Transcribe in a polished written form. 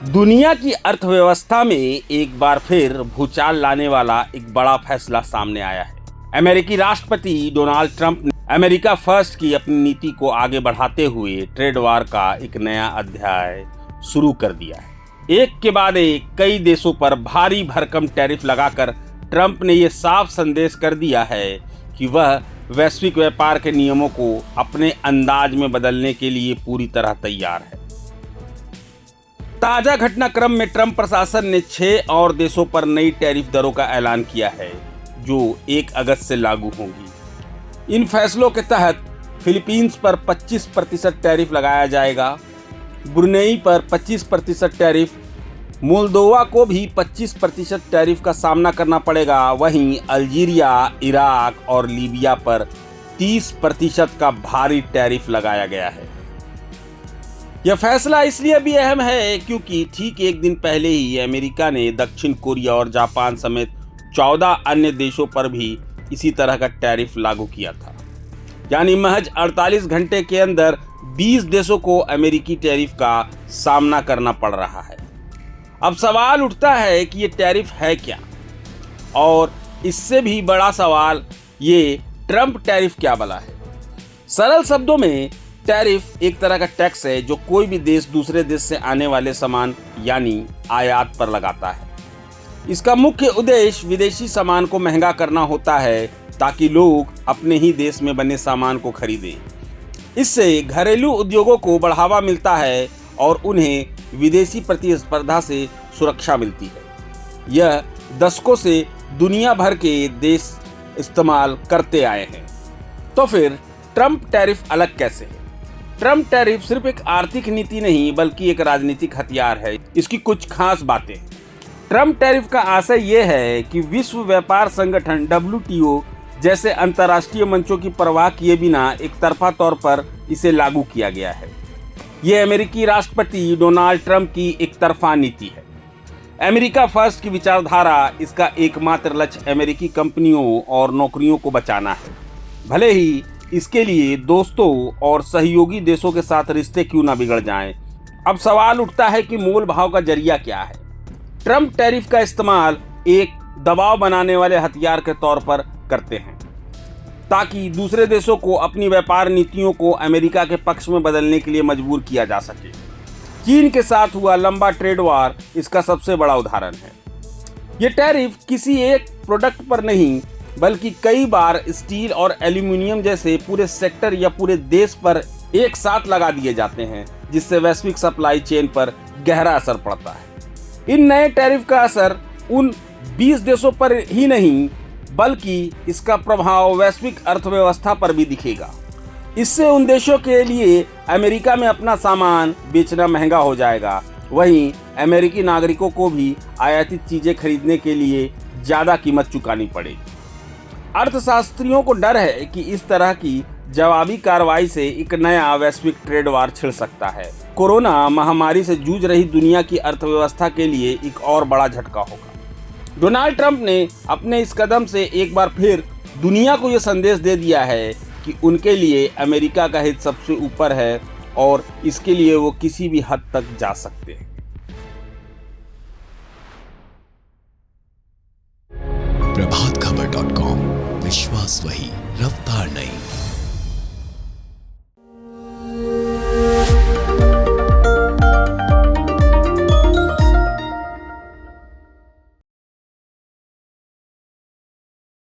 दुनिया की अर्थव्यवस्था में एक बार फिर भूचाल लाने वाला एक बड़ा फैसला सामने आया है। अमेरिकी राष्ट्रपति डोनाल्ड ट्रंप ने अमेरिका फर्स्ट की अपनी नीति को आगे बढ़ाते हुए ट्रेड वार का एक नया अध्याय शुरू कर दिया है। एक के बाद एक कई देशों पर भारी भरकम टैरिफ लगाकर ट्रंप ने यह साफ संदेश कर दिया है कि वह वैश्विक व्यापार के नियमों को अपने अंदाज में बदलने के लिए पूरी तरह तैयार है। ताजा घटनाक्रम में ट्रंप प्रशासन ने 6 और देशों पर नई टैरिफ दरों का ऐलान किया है, जो 1 अगस्त से लागू होंगी। इन फैसलों के तहत फिलीपींस पर 25% टैरिफ लगाया जाएगा, ब्रुनेई पर 25% टैरिफ, मोल्दोवा को भी 25% टैरिफ का सामना करना पड़ेगा। वहीं अल्जीरिया, इराक और लीबिया पर 30% का भारी टैरिफ लगाया गया है। यह फैसला इसलिए भी अहम है क्योंकि ठीक एक दिन पहले ही अमेरिका ने दक्षिण कोरिया और जापान समेत 14 अन्य देशों पर भी इसी तरह का टैरिफ लागू किया था। यानी महज 48 घंटे के अंदर 20 देशों को अमेरिकी टैरिफ का सामना करना पड़ रहा है। अब सवाल उठता है कि ये टैरिफ है क्या, और इससे भी बड़ा सवाल ये ट्रंप टैरिफ क्या भला है। सरल शब्दों में टैरिफ एक तरह का टैक्स है जो कोई भी देश दूसरे देश से आने वाले सामान यानी आयात पर लगाता है। इसका मुख्य उद्देश्य विदेशी सामान को महंगा करना होता है ताकि लोग अपने ही देश में बने सामान को खरीदें। इससे घरेलू उद्योगों को बढ़ावा मिलता है और उन्हें विदेशी प्रतिस्पर्धा से सुरक्षा मिलती है। यह दशकों से दुनिया भर के देश इस्तेमाल करते आए हैं। तो फिर ट्रंप टैरिफ अलग कैसे है? ट्रंप टैरिफ सिर्फ एक आर्थिक नीति नहीं बल्कि एक राजनीतिक हथियार है। इसकी कुछ खास बातें। ट्रंप टैरिफ का आशय यह है कि विश्व व्यापार संगठन WTO जैसे अंतर्राष्ट्रीय मंचों की परवाह किए बिना एक तरफा तौर पर इसे लागू किया गया है। यह अमेरिकी राष्ट्रपति डोनाल्ड ट्रंप की एक तरफा नीति है। अमेरिका फर्स्ट की विचारधारा, इसका एकमात्र लक्ष्य अमेरिकी कंपनियों और नौकरियों को बचाना है, भले ही इसके लिए दोस्तों और सहयोगी देशों के साथ रिश्ते क्यों ना बिगड़ जाएं। अब सवाल उठता है कि मोल भाव का जरिया क्या है। ट्रंप टैरिफ का इस्तेमाल एक दबाव बनाने वाले हथियार के तौर पर करते हैं ताकि दूसरे देशों को अपनी व्यापार नीतियों को अमेरिका के पक्ष में बदलने के लिए मजबूर किया जा सके। चीन के साथ हुआ लंबा ट्रेड वार इसका सबसे बड़ा उदाहरण है। ये टैरिफ किसी एक प्रोडक्ट पर नहीं बल्कि कई बार स्टील और एल्यूमिनियम जैसे पूरे सेक्टर या पूरे देश पर एक साथ लगा दिए जाते हैं, जिससे वैश्विक सप्लाई चेन पर गहरा असर पड़ता है। इन नए टैरिफ का असर उन 20 देशों पर ही नहीं बल्कि इसका प्रभाव वैश्विक अर्थव्यवस्था पर भी दिखेगा। इससे उन देशों के लिए अमेरिका में अपना सामान बेचना महंगा हो जाएगा। वहीं अमेरिकी नागरिकों को भी आयातित चीजें खरीदने के लिए ज्यादा कीमत चुकानी पड़ेगी। अर्थशास्त्रियों को डर है कि इस तरह की जवाबी कार्रवाई से एक नया वैश्विक ट्रेड वार छिड़ सकता है। कोरोना महामारी से जूझ रही दुनिया की अर्थव्यवस्था के लिए एक और बड़ा झटका होगा। डोनाल्ड ट्रंप ने अपने इस कदम से एक बार फिर दुनिया को यह संदेश दे दिया है कि उनके लिए अमेरिका का हित सबसे ऊपर है और इसके लिए वो किसी भी हद तक जा सकते हैं। प्रभातखबर.com, विश्वास वही, रफ्तार नहीं।